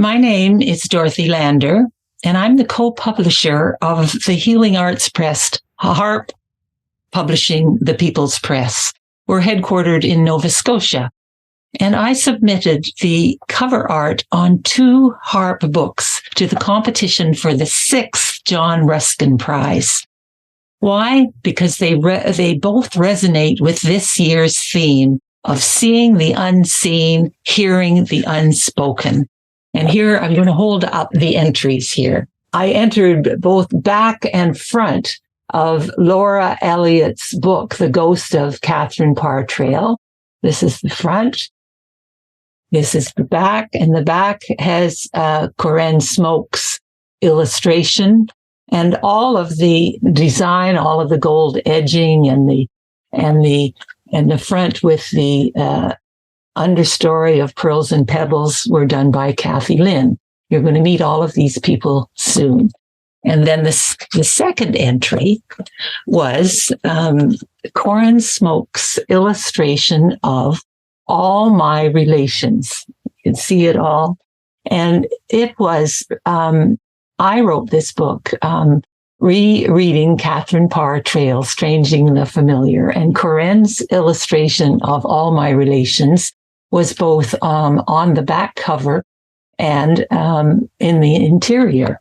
My name is Dorothy Lander, and I'm the co-publisher of the Healing Arts Press, HARP Publishing the People's Press. We're headquartered in Nova Scotia. And I submitted the cover art on 2 HARP books to the competition for the 6th John Ruskin Prize. Why? Because they both resonate with this year's theme of seeing the unseen, hearing the unspoken. And here I'm going to hold up the entries here. I entered both back and front of Laura Elliott's book, The Ghost of Catharine Parr Traill. This is the front. This is the back, and the back has Corinne Smoke's illustration, and all of the design, all of the gold edging, and the front with the understory of pearls and pebbles were done by Kathy Lynn. You're going to meet all of these people soon. And then the second entry was Corinne Smoke's illustration of All My Relations. You can see it all. And it was, I wrote this book, rereading Catharine Parr Traill, Stranging the Familiar. And Corinne's illustration of All My Relations was both on the back cover and in the interior.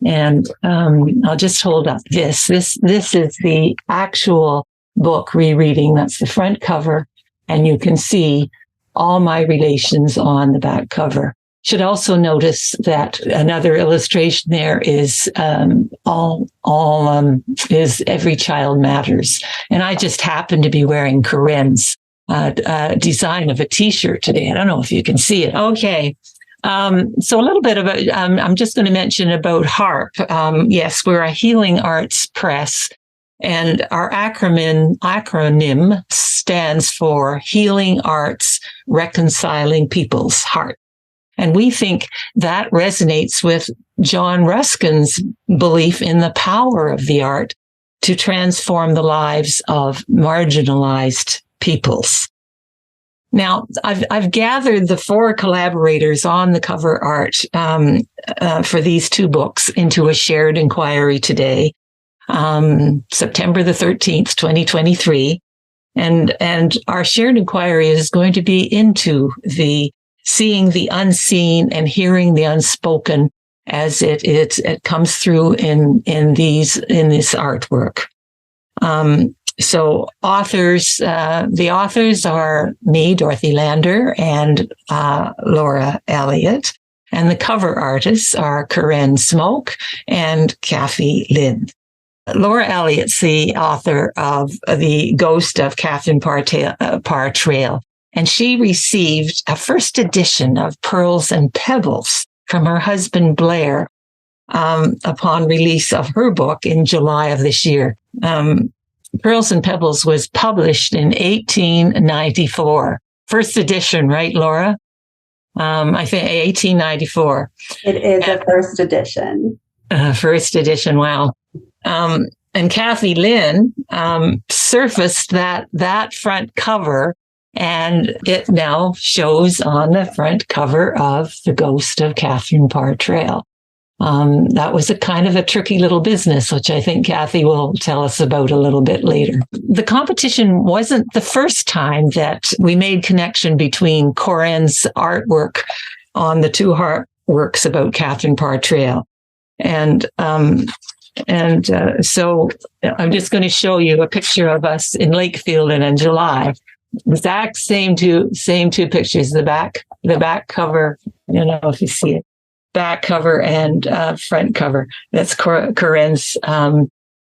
And I'll just hold up this. This is the actual book rereading. That's the front cover. And you can see All My Relations on the back cover. Should also notice that another illustration there is is Every Child Matters. And I just happen to be wearing Corinne's design of a T-shirt today. I don't know if you can see it. Okay. So a little bit about, I'm just going to mention about HARP. Yes, we're a healing arts press. And our acronym stands for Healing Arts Reconciling People's Heart. And we think that resonates with John Ruskin's belief in the power of the art to transform the lives of marginalized peoples. Now, I've gathered the 4 collaborators on the cover art for these 2 books into a shared inquiry today. September the 13th, 2023. And our shared inquiry is going to be into the seeing the unseen and hearing the unspoken as it comes through in this artwork. So the authors are me, Dorothy Lander, and Laura Elliott. And the cover artists are Corinne Smoke and Kathy Lynn. Laura Elliott's the author of The Ghost of Catharine Parr Traill, and she received a first edition of Pearls and Pebbles from her husband Blair upon release of her book in July of this year. Pearls and Pebbles was published in 1894. First edition, right, Laura? I think 1894. It is a first edition. First edition, wow. And Kathy Lynn surfaced that front cover, and it now shows on the front cover of The Ghost of Catharine Parr Traill. That was a kind of a tricky little business, which I think Kathy will tell us about a little bit later. The competition wasn't the first time that we made connection between Corinne's artwork on the 2 HARP works about Catharine Parr Traill. So I'm just going to show you a picture of us in Lakefield in July. Exact same two pictures. The back cover. I don't know if you see it. Back cover and front cover. That's Corinne's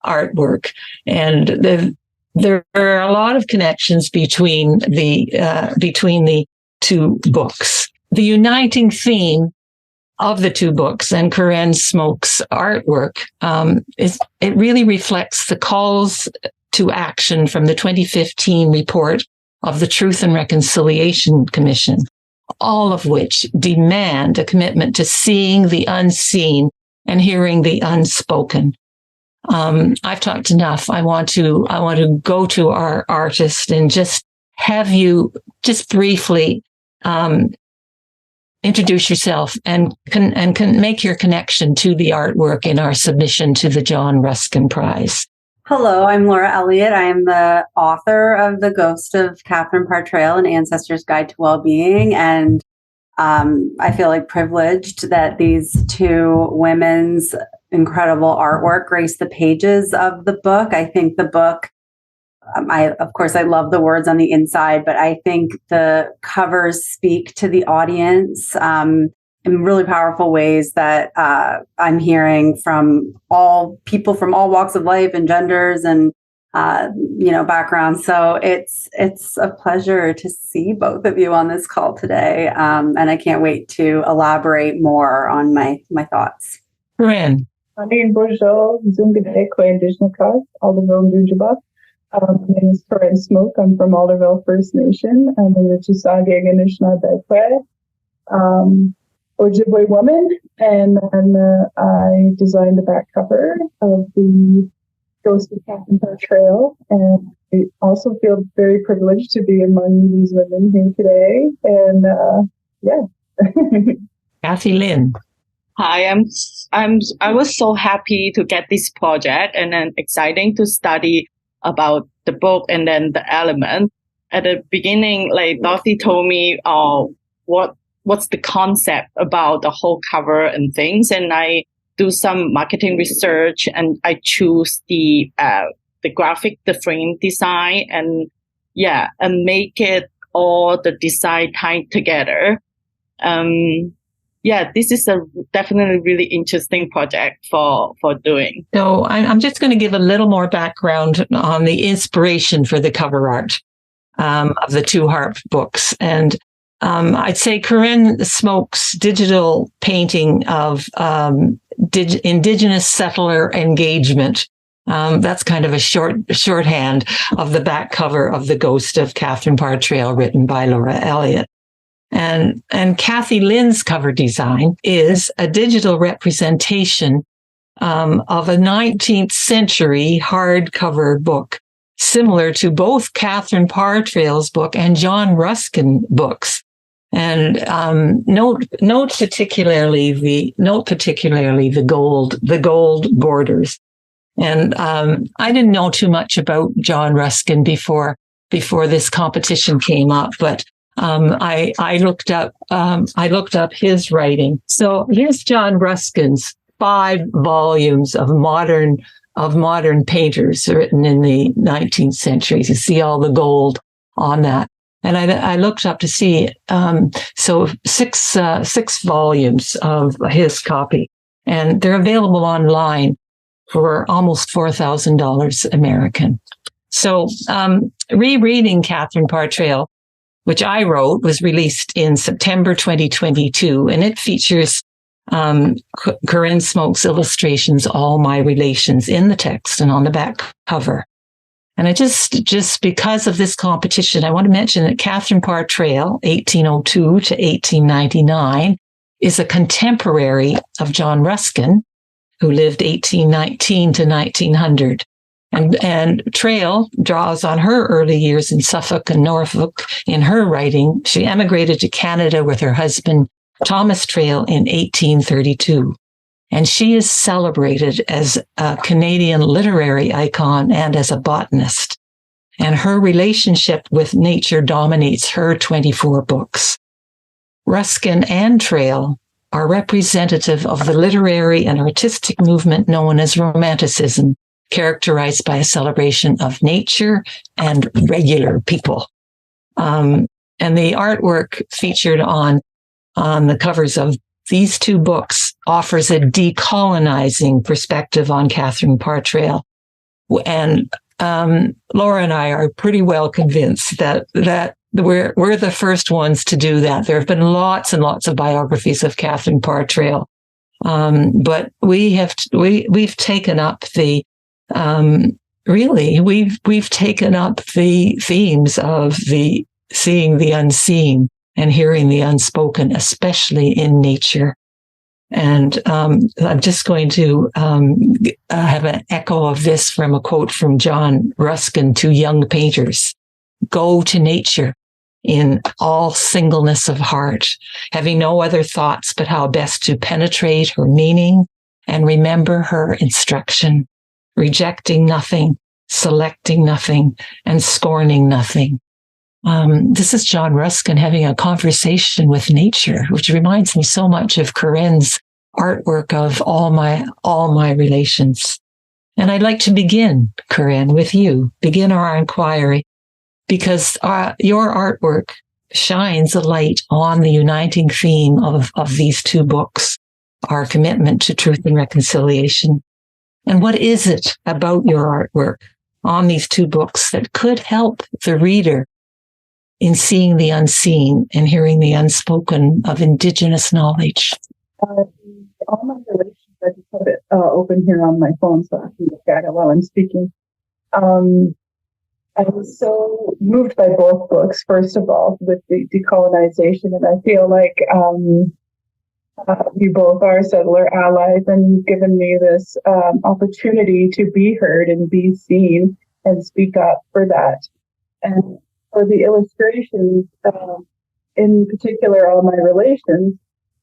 artwork, and there are a lot of connections between the 2 books. The uniting theme of the 2 books and Corinne Smoke's artwork it really reflects the calls to action from the 2015 report of the Truth and Reconciliation Commission, all of which demand a commitment to seeing the unseen and hearing the unspoken. I've talked enough. I want to go to our artist and just have you just briefly introduce yourself and can make your connection to the artwork in our submission to the John Ruskin Prize. Hello, I'm Laura Elliott. I am the author of The Ghost of Catharine Parr Traill, An Ancestor's Guide to Wellbeing. And I feel like privileged that these two women's incredible artwork grace the pages of the book. I think the book, of course, I love the words on the inside, but I think the covers speak to the audience in really powerful ways that I'm hearing from all people from all walks of life and genders and backgrounds. So it's a pleasure to see both of you on this call today, and I can't wait to elaborate more on my thoughts. Corinne. Anin Bojo, Zungade Ko Indigenous-Settler, Alderville, Nujabak. My name is Catharine Smoke. I'm from Alderville First Nation. I'm a Chisage Anishinaabe Ojibwe woman, and I designed the back cover of the Ghost of Catharine Parr Traill, and I also feel very privileged to be among these women here today. And Kathy Lynn. Hi, I was so happy to get this project, and then exciting to study about the book and then the element. At the beginning, like Dorothy told me, what's the concept about the whole cover and things, and I do some marketing research, and I choose the graphic, the frame design, and make it all the design tied together. This is a definitely really interesting project for doing. So I'm just going to give a little more background on the inspiration for the cover art of the two harp books. And I'd say Corinne Smoke's digital painting of Indigenous-Settler engagement. That's kind of a shorthand of the back cover of The Ghost of Catharine Parr Traill, written by Laura Elliott. And Kathy Lynn's cover design is a digital representation of a 19th century hardcover book, similar to both Catharine Parr Traill's book and John Ruskin books. And note particularly the gold borders. And I didn't know too much about John Ruskin before this competition came up, but I looked up his writing. So here's John Ruskin's 5 volumes of modern painters written in the 19th century. You see all the gold on that. And I looked up to see, so six volumes of his copy, and they're available online for almost $4,000 American. So, rereading Catharine Parr Traill, which I wrote, was released in September 2022, and it features Corinne Smoke's illustrations, All My Relations, in the text and on the back cover. And I just because of this competition, I want to mention that Catharine Parr Traill, 1802 to 1899, is a contemporary of John Ruskin, who lived 1819 to 1900. And Traill draws on her early years in Suffolk and Norfolk in her writing. She emigrated to Canada with her husband, Thomas Traill, in 1832. And she is celebrated as a Canadian literary icon and as a botanist. And her relationship with nature dominates her 24 books. Ruskin and Traill are representative of the literary and artistic movement known as Romanticism, characterized by a celebration of nature and regular people. And the artwork featured on the covers of these two books offers a decolonizing perspective on Catharine Parr Traill. And Laura and I are pretty well convinced that we're the first ones to do that. There have been lots and lots of biographies of Catharine Parr Traill, but we've taken up the we've taken up the themes of the seeing the unseen and hearing the unspoken, especially in nature. And I'm just going to have an echo of this from a quote from John Ruskin to young painters. Go to nature. in all singleness of heart, having no other thoughts but how best to penetrate her meaning and remember her instruction, rejecting nothing, selecting nothing, and scorning nothing. This is John Ruskin having a conversation with nature, which reminds me so much of Corinne's artwork of all my relations. And I'd like to begin, Corinne, with you, begin our inquiry, because your artwork shines a light on the uniting theme of these two books, our commitment to truth and reconciliation. And what is it about your artwork on these two books that could help the reader in seeing the unseen and hearing the unspoken of Indigenous knowledge? All my relations, I just have it open here on my phone so I can look at it while I'm speaking. I was so moved by both books, first of all, with the decolonization, and I feel like you both are settler allies, and you've given me this opportunity to be heard and be seen and speak up for that. And for the illustrations, in particular, all my relations,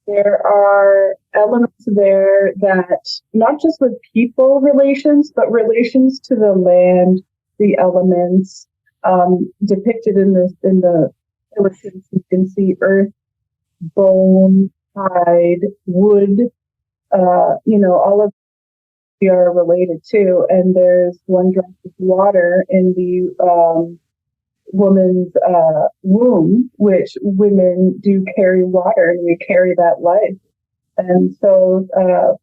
there are elements there that not just with people relations, but relations to the land, the elements depicted in the illustrations. You can see earth, bone, hide, wood. All of we are related to. And there's one drop of water in the woman's womb, which women do carry water, and we carry that life. And so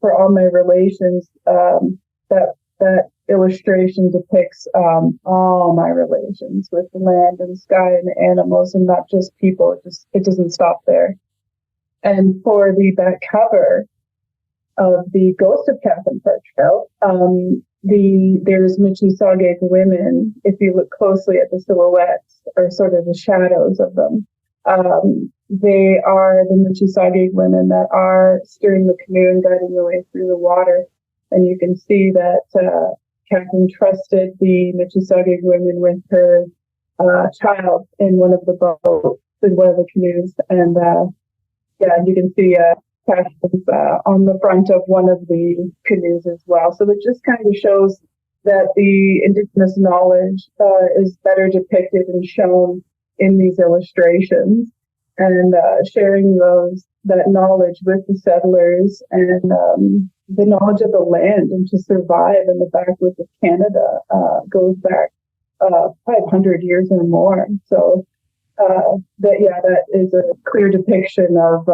for all my relations, that illustration depicts all my relations with the land and sky and the animals, and not just people. It doesn't stop there. And for the back cover of the Ghost of Catharine Parr Traill, there's Mississauga women. If you look closely at the silhouettes or sort of the shadows of them, they are the Mississauga women that are steering the canoe and guiding the way through the water. And you can see that Catharine trusted the Mississauga women with her child in one of the boats, in one of the canoes. And you can see Catharine's on the front of one of the canoes as well. So it just kind of shows that the Indigenous knowledge is better depicted and shown in these illustrations, and sharing that knowledge with the settlers, and the knowledge of the land and to survive in the backwoods of Canada goes back 500 years or more. So that is a clear depiction of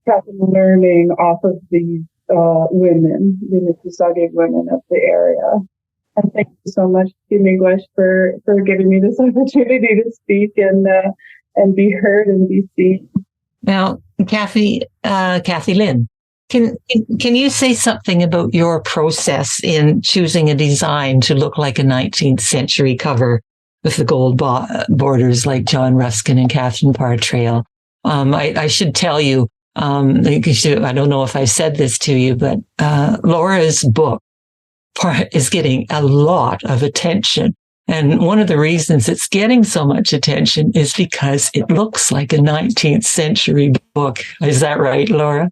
Catharine learning off of these women, the Mississauga women of the area. And thank you so much, Miguel, for giving me this opportunity to speak and be heard and be seen. Now, Kathy Lynn, can you say something about your process in choosing a design to look like a 19th century cover with the gold borders like John Ruskin and Catharine Parr Traill? I should tell you, I don't know if I said this to you, but Laura's book is getting a lot of attention. And one of the reasons it's getting so much attention is because it looks like a 19th century book. Is that right, Laura?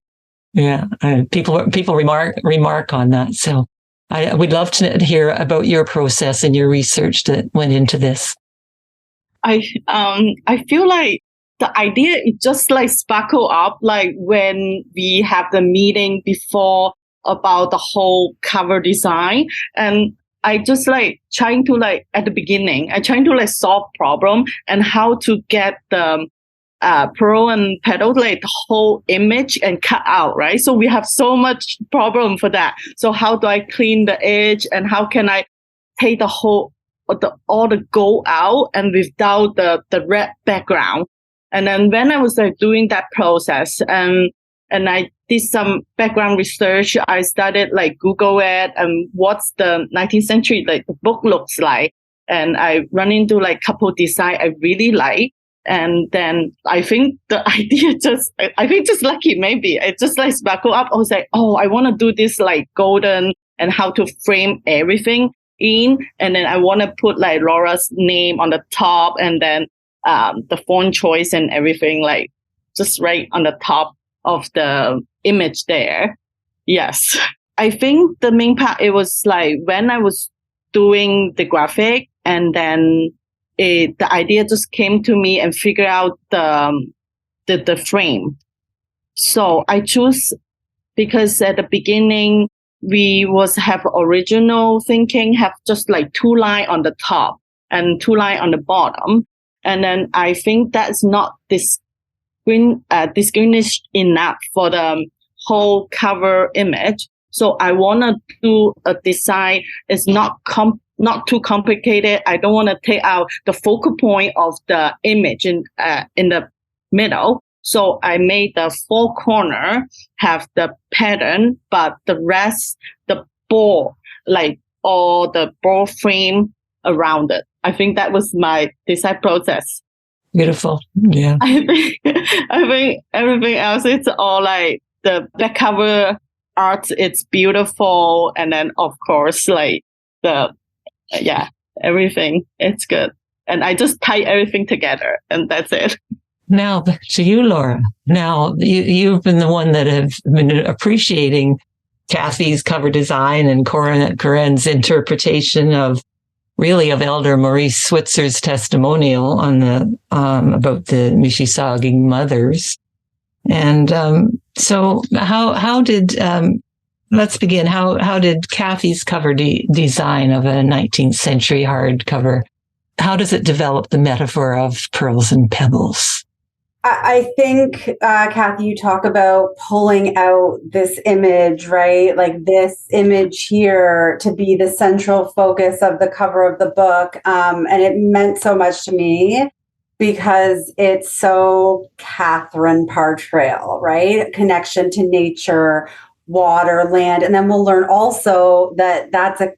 Yeah. People remark on that. So we'd love to hear about your process and your research that went into this. I feel like the idea, it just like sparkle up like when we have the meeting before about the whole cover design. And I just like trying to like at the beginning, I trying to like solve problem and how to get the pearl and petal, like the whole image and cut out, right? So we have so much problem for that. So how do I clean the edge, and how can I take all the gold out and without the red background? And then when I was like doing that process, and I did some background research, I started like Google it and what's the 19th century like the book looks like, and I run into like couple design I really like, and then I think the idea just lucky maybe it just like sparkle up. I was like, oh, I want to do this like golden and how to frame everything in, and then I want to put like Laura's name on the top, and then the font choice and everything, like just right on the top of the image there. Yes. I think the main part, it was like when I was doing the graphic, and then the idea just came to me and figure out the frame. So I choose, because at the beginning we have original thinking, have just like 2 lines on the top and 2 lines on the bottom. And then I think that's not distinguished enough for the whole cover image. So I want to do a design. It's not too complicated. I don't want to take out the focal point of the image in the middle. So I made the 4 corner have the pattern, but the rest, the ball, like all the ball frame around it. I think that was my design process. Beautiful. Yeah. I think everything else, it's all like the back cover art, it's beautiful. And then of course, like everything, it's good. And I just tie everything together and that's it. Now back to you, Laura. Now you've been the one that have been appreciating Kathy's cover design and Corinne's interpretation of Elder Maurice Switzer's testimonial on the about the Mississauga mothers. And so how did let's begin. How did Kathy's cover design of a 19th century hardcover, how does it develop the metaphor of pearls and pebbles? I think, Kathy, you talk about pulling out this image, right? Like this image here to be the central focus of the cover of the book. And it meant so much to me because it's so Catharine Parr Traill, right? Connection to nature, water, land. And then we'll learn also that that's a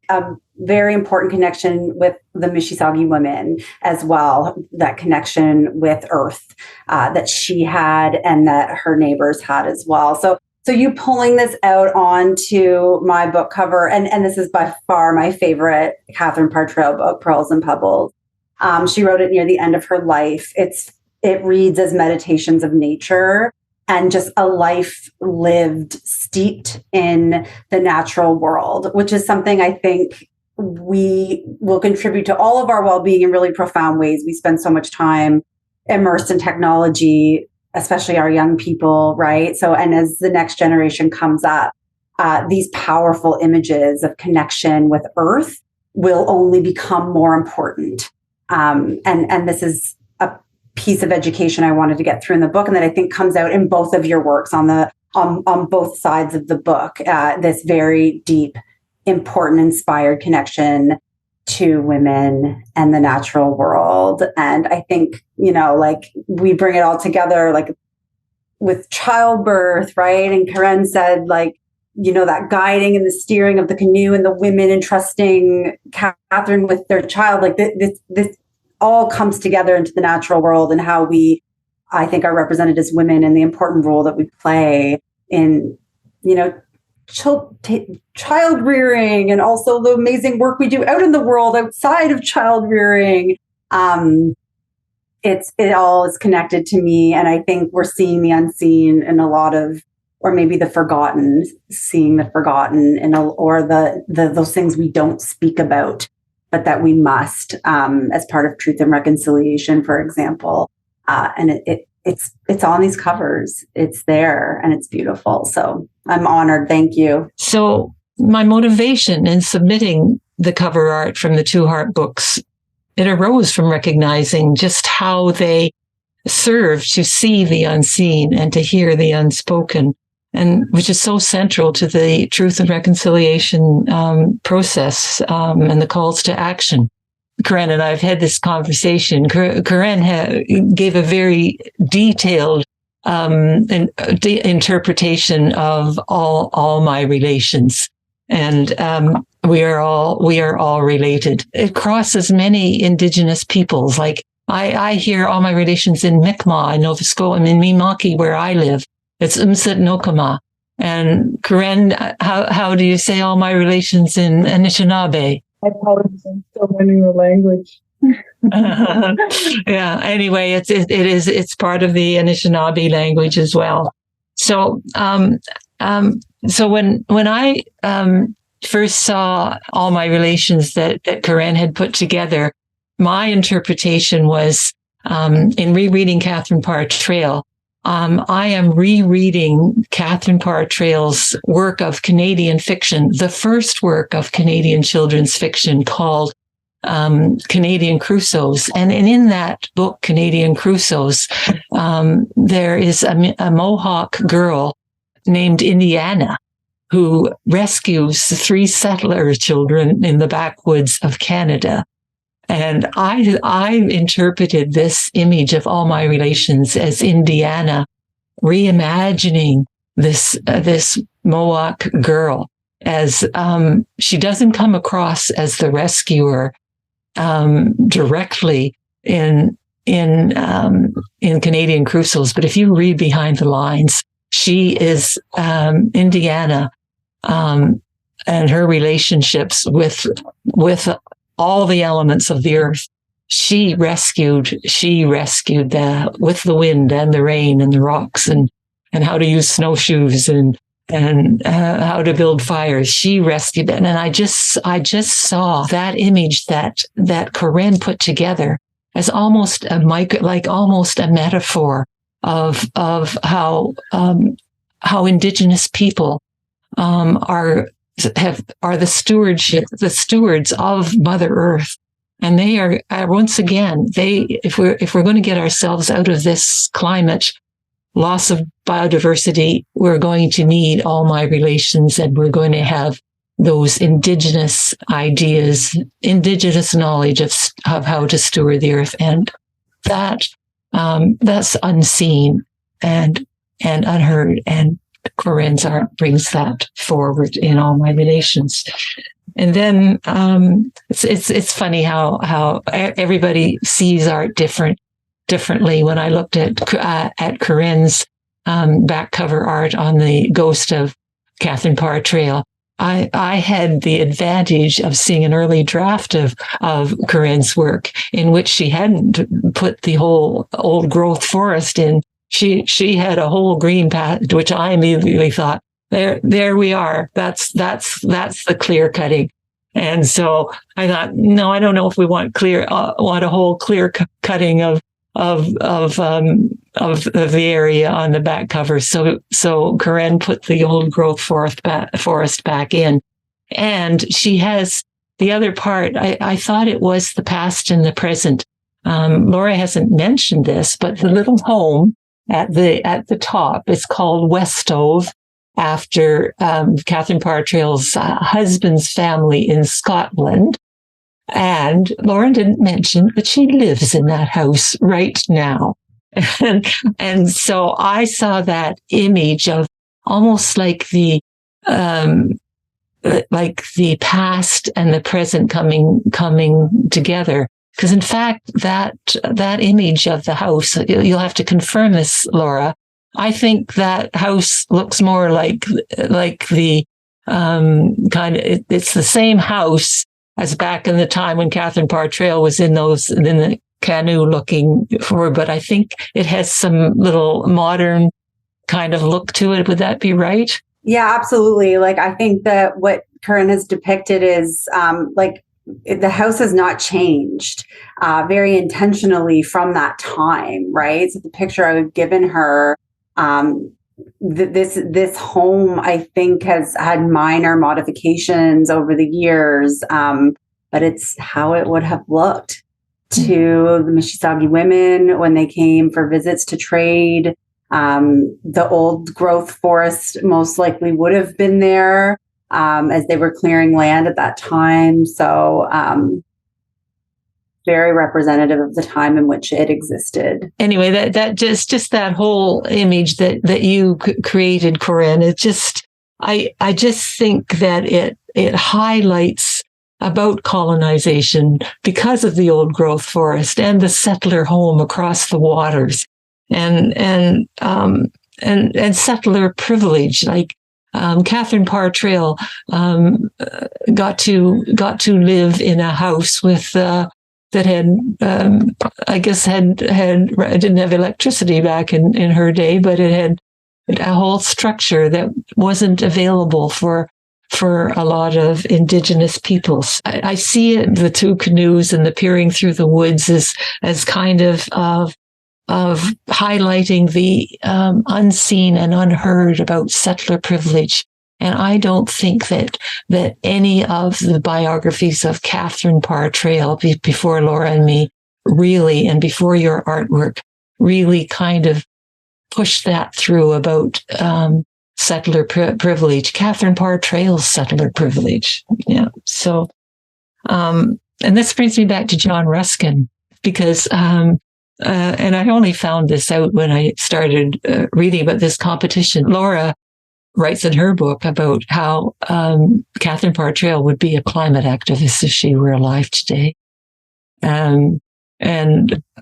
very important connection with the Mississauga women as well, that connection with earth that she had and that her neighbors had as well. So you pulling this out onto my book cover, and this is by far my favorite Catharine Parr Traill book, Pearls and Pebbles. She wrote it near the end of her life. It reads as meditations of nature and just a life lived steeped in the natural world, which is something I think we will contribute to all of our well-being in really profound ways. We spend so much time immersed in technology, especially our young people, right? So, and as the next generation comes up, these powerful images of connection with Earth will only become more important. And this is a piece of education I wanted to get through in the book, and that I think comes out in both of your works on both sides of the book. This very deep, important, inspired connection to women and the natural world. And I think, like we bring it all together, like with childbirth, right? And Corinne said, like, that guiding and the steering of the canoe and the women entrusting Catherine with their child, like this all comes together into the natural world and how we, I think, are represented as women and the important role that we play in, child rearing, and also the amazing work we do out in the world outside of child rearing. It all is connected to me, and I think we're seeing the unseen in a lot of, or maybe the forgotten, seeing the forgotten or those things we don't speak about, but that we must, as part of Truth and Reconciliation, for example. And it's on these covers. It's there and it's beautiful. So I'm honored. Thank you. So my motivation in submitting the cover art from the 2 Heart books, it arose from recognizing just how they serve to see the unseen and to hear the unspoken, and which is so central to the Truth and Reconciliation process and the calls to action. Corinne and I have had this conversation. Corinne gave a very detailed interpretation of all my relations, and we are all related. It crosses many Indigenous peoples. Like I hear all my relations in Mi'kmaq, in Nova Scotia, in Mi'kmaq, where I live. It's Umsit Nokama. And Corinne, how do you say all my relations in Anishinaabe? I apologize, I'm still learning the language. Yeah. Anyway, it's part of the Anishinaabe language as well. So, so when I first saw All My Relations that Corinne had put together, my interpretation was, in rereading Catharine Parr Traill, I am rereading Catharine Parr Traill's work of Canadian fiction, the first work of Canadian children's fiction called Canadian Crusoes. And in that book, Canadian Crusoes, there is a Mohawk girl named Indiana who rescues 3 settler children in the backwoods of Canada. And I interpreted this image of All My Relations as Indiana reimagining this Mohawk girl as she doesn't come across as the rescuer directly in Canadian Crusoes, but if you read behind the lines, she is Indiana and her relationships with all the elements of the earth. She rescued with the wind and the rain and the rocks and how to use snowshoes and how to build fires. She rescued it. And I just saw that image that Corinne put together as almost a metaphor of how Indigenous people are the stewards of Mother Earth. And they are once again, if we're going to get ourselves out of this climate loss of biodiversity, we're going to need All My Relations, and we're going to have those Indigenous ideas, Indigenous knowledge of how to steward the earth, and that's unseen and unheard. And Corinne's art brings that forward in All My Relations. And then it's funny how everybody sees art differently. When I looked at Corinne's back cover art on the Ghost of Catharine Parr Traill, I had the advantage of seeing an early draft of Corinne's work in which she hadn't put the whole old growth forest in. She had a whole green patch, which I immediately thought, there we are. That's the clear cutting. And so I thought, no, I don't know if we want a whole clear cutting of the area on the back cover. So Corinne put the old growth forest back in, and she has the other part. I thought it was the past and the present. Laura hasn't mentioned this, but the little home at the top is called Westove, after Catharine Parr Traill's husband's family in Scotland. And Lauren didn't mention that she lives in that house right now. And so I saw that image of almost like the past and the present coming together. Because in fact, that image of the house, you'll have to confirm this, Laura. I think that house looks more like the it's the same house as back in the time when Catharine Parr Traill was in the canoe looking for, but I think it has some little modern kind of look to it. Would that be right? Yeah, absolutely. Like, I think that what Corinne has depicted is the house has not changed very intentionally from that time, right? So the picture I've given her, this home, I think, has had minor modifications over the years, but it's how it would have looked to the Mississauga women when they came for visits to trade. The old growth forest most likely would have been there as they were clearing land at that time. So very representative of the time in which it existed. Anyway, that just that whole image that you created, Corinne, it just, I just think that it highlights about colonization because of the old growth forest and the settler home across the waters and settler privilege. Like Catharine Parr Traill got to live in a house with that had, I guess, didn't have electricity back in her day, but it had a whole structure that wasn't available for a lot of Indigenous peoples. I see it, the two canoes and the peering through the woods as kind of highlighting the unseen and unheard about settler privilege. And I don't think that any of the biographies of Catharine Parr Traill before Laura and me really, and before your artwork, really kind of push that through about settler privilege. Catharine Parr Traill's settler privilege. Yeah. So, and this brings me back to John Ruskin, because and I only found this out when I started reading about this competition. Laura writes in her book about how Catharine Parr Traill would be a climate activist if she were alive today. And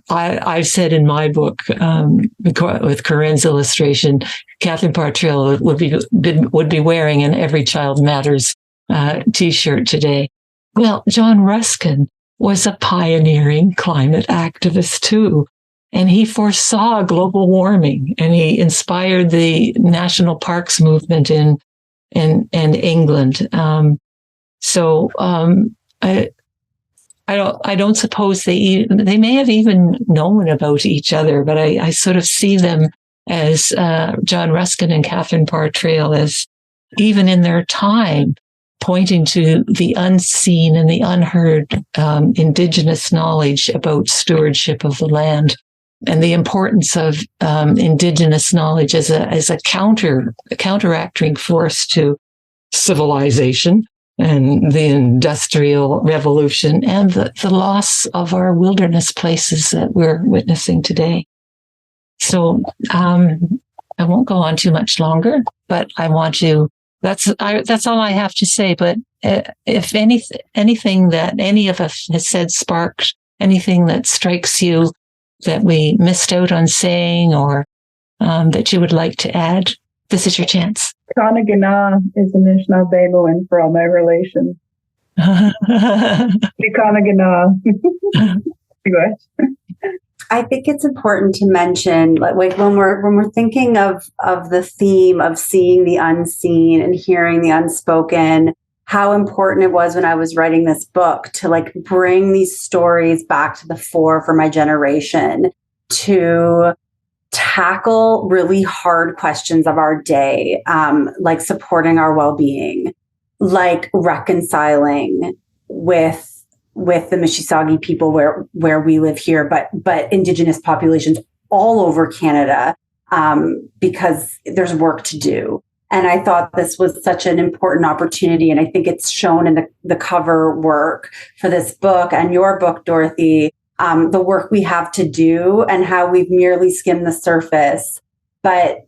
I've said in my book, with Corinne's illustration, Catharine Parr Traill would be wearing an Every Child Matters T-shirt today. Well, John Ruskin was a pioneering climate activist too. And he foresaw global warming, and he inspired the national parks movement in England. I don't suppose they may have even known about each other, but I sort of see them as John Ruskin and Catharine Parr Traill as, even in their time, pointing to the unseen and the unheard Indigenous knowledge about stewardship of the land, and the importance of Indigenous knowledge as a counteracting force to civilization and the Industrial Revolution and the loss of our wilderness places that we're witnessing today. So I won't go on too much longer, but I want to. That's all I have to say. But if anything that any of us has said sparked anything that strikes you that we missed out on saying, or that you would like to add, this is your chance. Kanagana is Anishinaabe for all my relations. Kanagana. I think it's important to mention, like when we're thinking of the theme of seeing the unseen and hearing the unspoken, how important it was when I was writing this book to like bring these stories back to the fore for my generation, to tackle really hard questions of our day, like supporting our well-being, like reconciling with the Mississauga people where we live here, but Indigenous populations all over Canada, because there's work to do. And I thought this was such an important opportunity. And I think it's shown in the cover work for this book and your book, Dorothy, the work we have to do and how we've merely skimmed the surface. But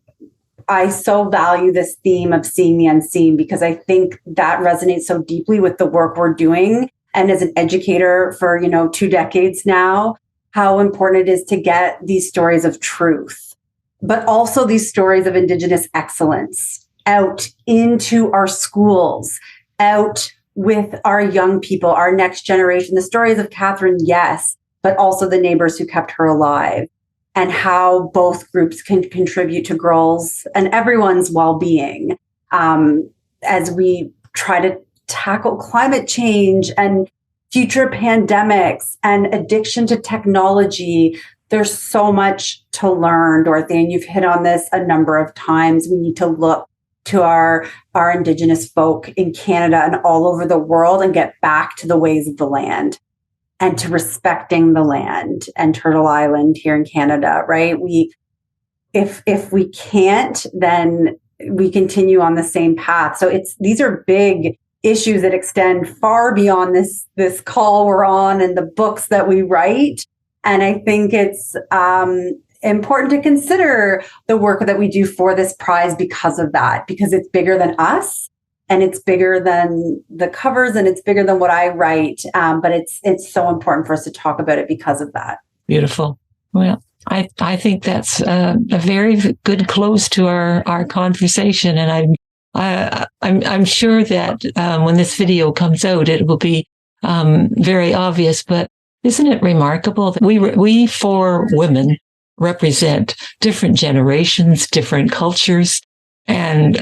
I so value this theme of seeing the unseen, because I think that resonates so deeply with the work we're doing. And as an educator for, 2 decades now, how important it is to get these stories of truth, but also these stories of Indigenous excellence out into our schools, out with our young people, our next generation, the stories of Catharine, yes, but also the neighbors who kept her alive, and how both groups can contribute to girls' and everyone's well-being as we try to tackle climate change and future pandemics and addiction to technology. There's so much to learn, Dorothy, and you've hit on this a number of times. We need to look to our Indigenous folk in Canada and all over the world and get back to the ways of the land and to respecting the land and Turtle Island here in Canada, right? If we can't, then we continue on the same path. So these are big issues that extend far beyond this call we're on and the books that we write. And I think it's important to consider the work that we do for this prize because of that, because it's bigger than us and it's bigger than the covers and it's bigger than what I write. But it's so important for us to talk about it because of that. Beautiful. Well, I think that's a very good close to our conversation. And I'm sure that when this video comes out, it will be very obvious. But Isn't it remarkable that we four women represent different generations, different cultures, and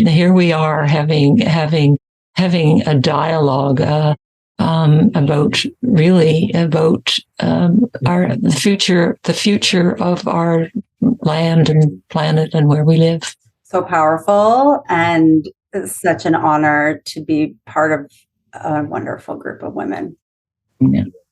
here we are having a dialogue about the future of our land and planet and where we live. So powerful, and it's such an honor to be part of a wonderful group of women. Yeah.